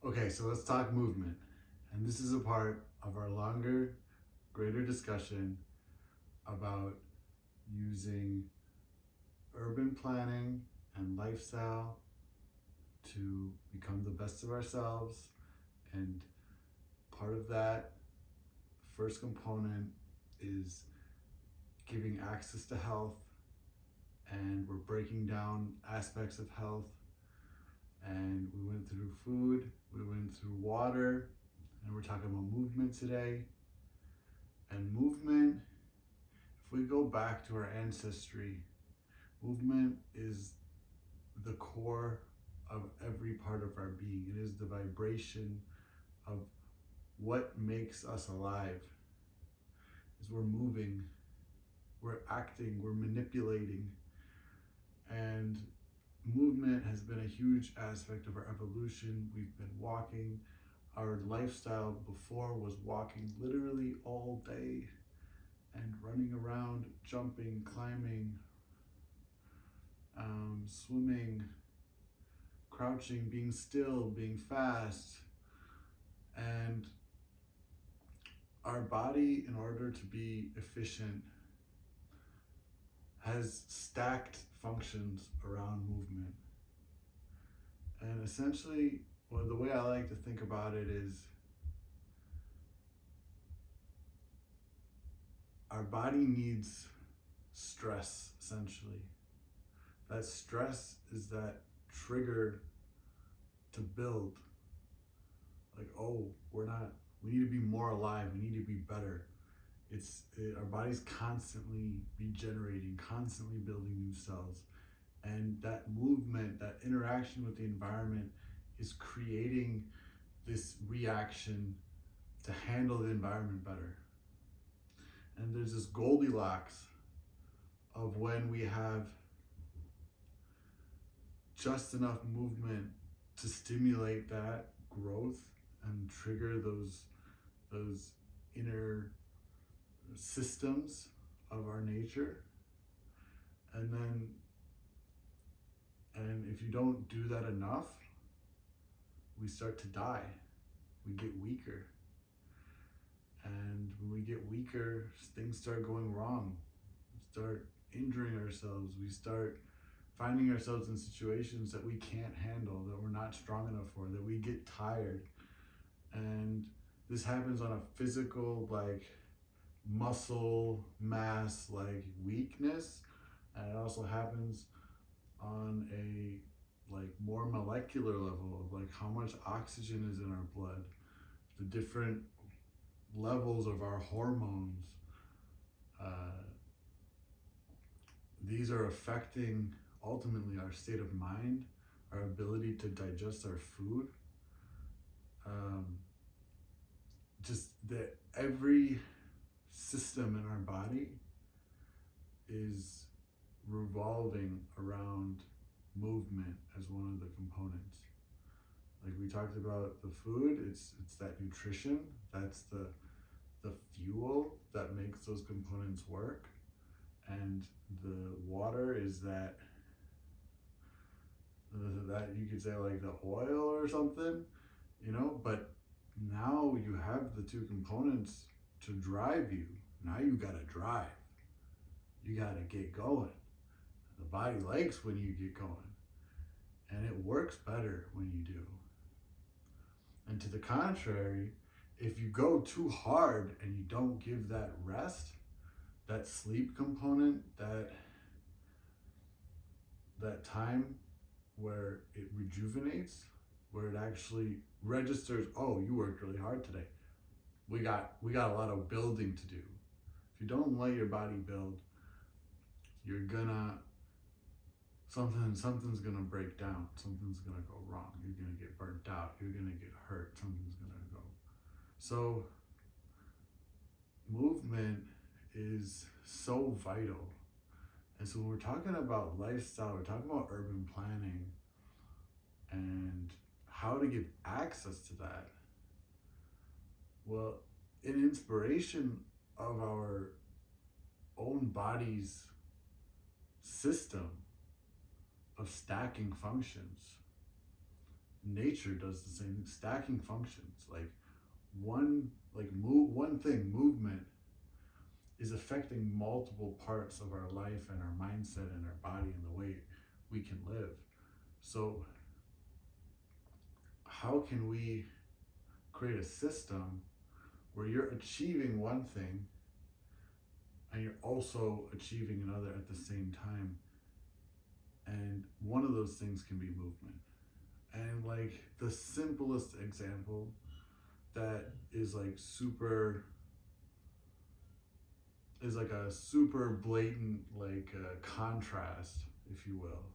Okay, so let's talk movement. And this is a part of our longer, greater discussion about using urban planning and lifestyle to become the best of ourselves. And part of that, the first component is giving access to health, and we're breaking down aspects of health. And we went through food, we went through water, and we're talking about movement today. And movement, if we go back to our ancestry, movement is the core of every part of our being. It is the vibration of what makes us alive. Is we're moving, we're acting, we're manipulating. And movement has been a huge aspect of our evolution. We've been walking. Our lifestyle before was walking literally all day and running around, jumping, climbing, swimming, crouching, being still, being fast. And our body, in order to be efficient, has stacked functions around movement. And essentially, well, the way I like to think about it is our body needs stress, essentially. That stress is that trigger to build. Like, oh, we need to be more alive, we need to be better. Our body's constantly regenerating, constantly building new cells. And that movement, that interaction with the environment is creating this reaction to handle the environment better. And there's this Goldilocks of when we have just enough movement to stimulate that growth and trigger those inner systems of our nature. And if you don't do that enough, we start to die. We get weaker. And when we get weaker, things start going wrong. We start injuring ourselves. We start finding ourselves in situations that we can't handle, that we're not strong enough for, that we get tired. And this happens on a physical, like muscle mass, like weakness. And it also happens on a like more molecular level of like how much oxygen is in our blood, the different levels of our hormones. These are affecting ultimately our state of mind, our ability to digest our food. Just that every system in our body is revolving around movement as one of the components. Like we talked about the food, it's that nutrition, that's the fuel that makes those components work. And the water is that you could say like the oil or something, but now you have the two components to drive you. Now you gotta drive. You gotta get going. The body likes when you get going, and it works better when you do. And to the contrary, if you go too hard and you don't give that rest, that sleep component, that time where it rejuvenates, where it actually registers, oh, you worked really hard today. We got a lot of building to do. If you don't let your body build, you're gonna something's gonna break down, something's gonna go wrong, you're gonna get burnt out, you're gonna get hurt, something's gonna go. So movement is so vital. And so when we're talking about lifestyle, we're talking about urban planning and how to give access to that. Well, in inspiration of our own body's system of stacking functions, nature does the same thing. Stacking functions, like one thing, movement, is affecting multiple parts of our life and our mindset and our body and the way we can live. So how can we create a system where you're achieving one thing and you're also achieving another at the same time? And one of those things can be movement. And like the simplest example that is like a super blatant like contrast, if you will,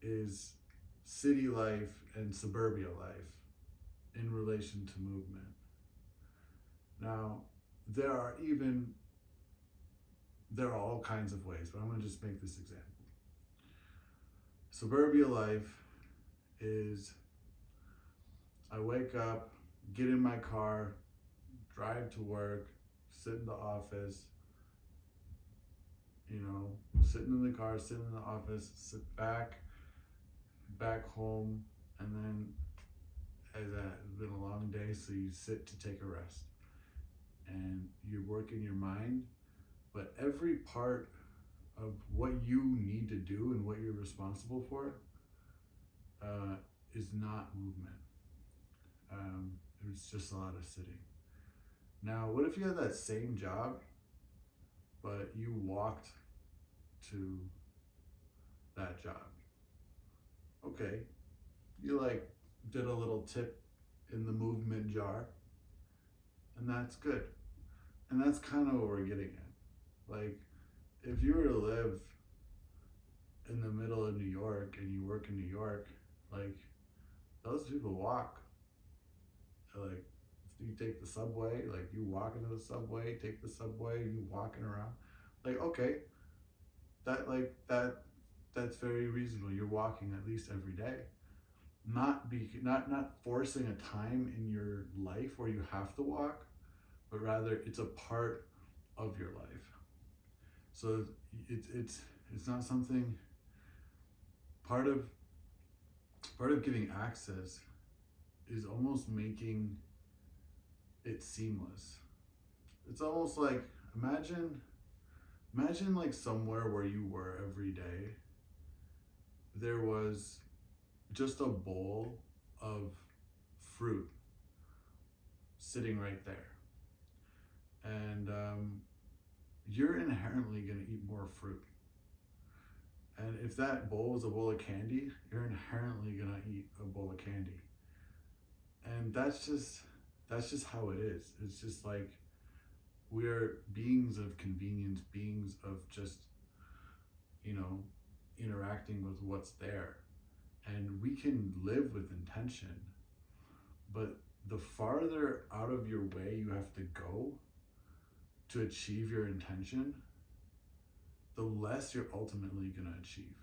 is city life and suburbia life in relation to movement. Now, there are all kinds of ways, but I'm going to just make this example. Suburbia life is I wake up, get in my car, drive to work, sit in the office, sitting in the car, sitting in the office, sit back home, and then it's been a long day, so you sit to take a rest. And you're working your mind, but every part of what you need to do and what you're responsible for is not movement. It's just a lot of sitting. Now, what if you had that same job, but you walked to that job? Okay, you like did a little tip in the movement jar, and that's good. And that's kind of what we're getting at. Like, if you were to live in the middle of New York and you work in New York, like, those people walk. Like, if you take the subway, like, you walk into the subway, take the subway, you walking around. Like, okay, that's very reasonable. You're walking at least every day. Not forcing a time in your life where you have to walk, but rather it's a part of your life. So it's not something. Part of giving access is almost making it seamless. It's almost like imagine like somewhere where you were every day, there was just a bowl of fruit sitting right there. And you're inherently going to eat more fruit. And if that bowl is a bowl of candy, you're inherently going to eat a bowl of candy. And that's just how it is. It's just like we're beings of convenience, beings of just, interacting with what's there. And we can live with intention, but the farther out of your way you have to go to achieve your intention, the less you're ultimately going to achieve.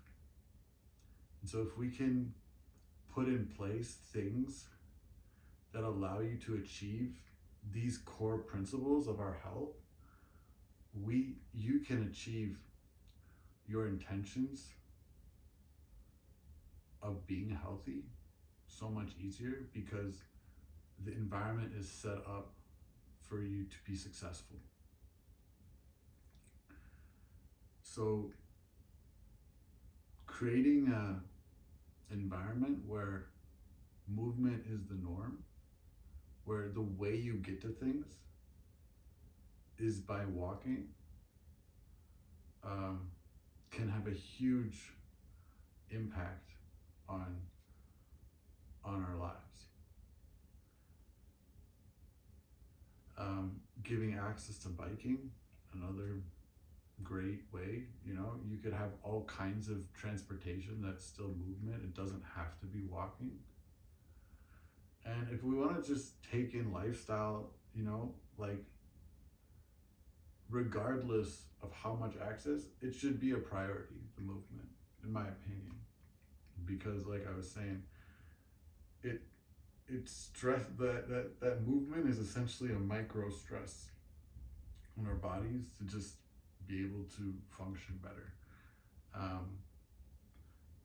And so if we can put in place things that allow you to achieve these core principles of our health, you can achieve your intentions of being healthy so much easier because the environment is set up for you to be successful. So creating an environment where movement is the norm, where the way you get to things is by walking, can have a huge impact on our lives. Giving access to biking, another great way. You could have all kinds of transportation that's still movement. It doesn't have to be walking. And if we want to just take in lifestyle, like regardless of how much access, it should be a priority, the movement, in my opinion. Because like I was saying, it's stress, that movement is essentially a micro stress on our bodies to just be able to function better.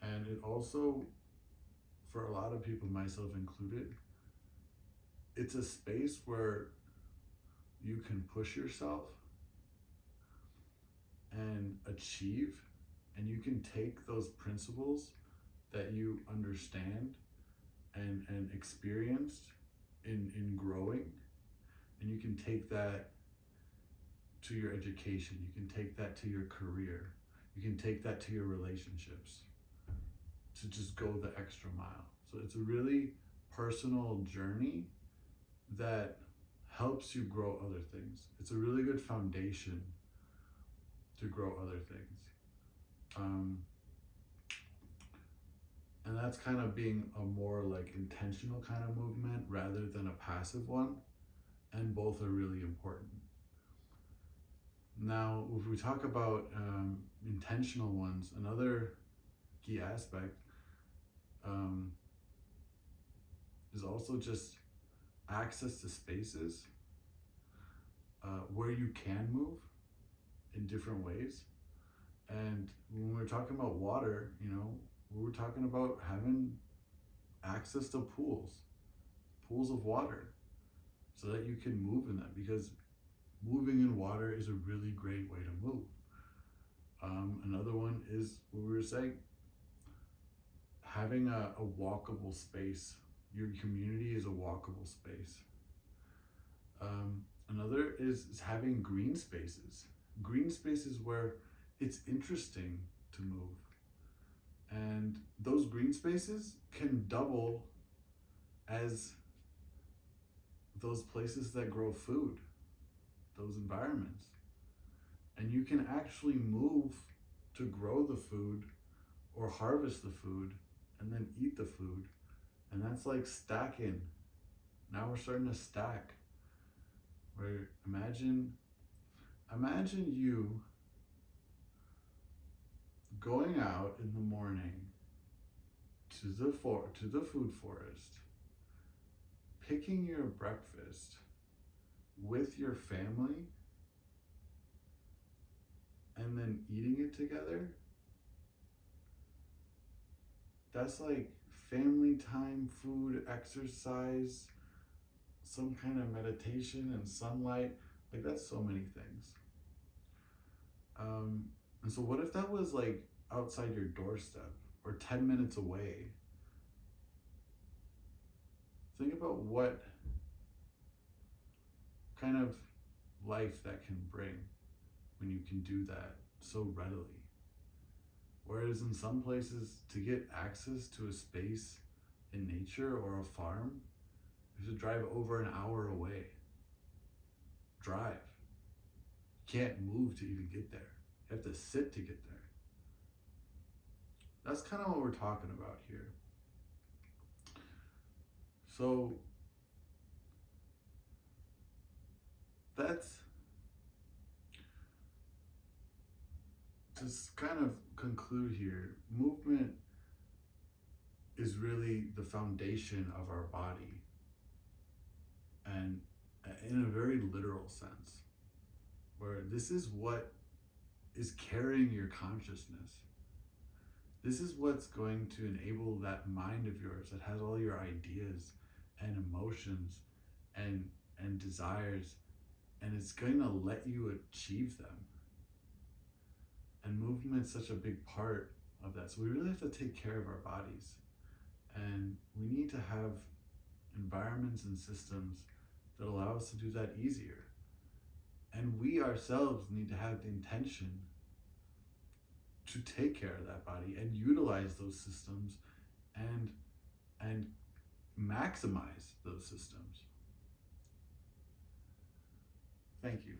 And it also for a lot of people, myself included, it's a space where you can push yourself and achieve, and you can take those principles that you understand and experienced in growing, and you can take that to your education, you can take that to your career, you can take that to your relationships, to just go the extra mile. So it's a really personal journey that helps you grow other things. It's a really good foundation to grow other things. And that's kind of being a more like intentional kind of movement rather than a passive one. And both are really important. Now, if we talk about intentional ones, another key aspect is also just access to spaces where you can move in different ways. And when we're talking about water, we're talking about having access to pools of water, so that you can move in them, because moving in water is a really great way to move. Another one is what we were saying, having a walkable space. Your community is a walkable space. Another is having green spaces. Green spaces where it's interesting to move. And those green spaces can double as those places that grow food, those environments. And you can actually move to grow the food or harvest the food and then eat the food. And that's like stacking. Now we're starting to stack. Where imagine you going out in the morning to the food forest, picking your breakfast with your family, and then eating it together. That's like family time, food, exercise, some kind of meditation and sunlight. Like, that's so many things. And so what if that was like outside your doorstep or 10 minutes away? Think about what kind of life that can bring when you can do that so readily. Whereas in some places, to get access to a space in nature or a farm, you have to drive over an hour away. Drive. You can't move to even get there. You have to sit to get there. That's kind of what we're talking about here. So that's just kind of conclude here. Movement is really the foundation of our body, and in a very literal sense, where this is what is carrying your consciousness. This is what's going to enable that mind of yours that has all your ideas and emotions and desires, and it's going to let you achieve them. And movement's such a big part of that. So we really have to take care of our bodies, and we need to have environments and systems that allow us to do that easier. And we ourselves need to have the intention to take care of that body and utilize those systems and maximize those systems. Thank you.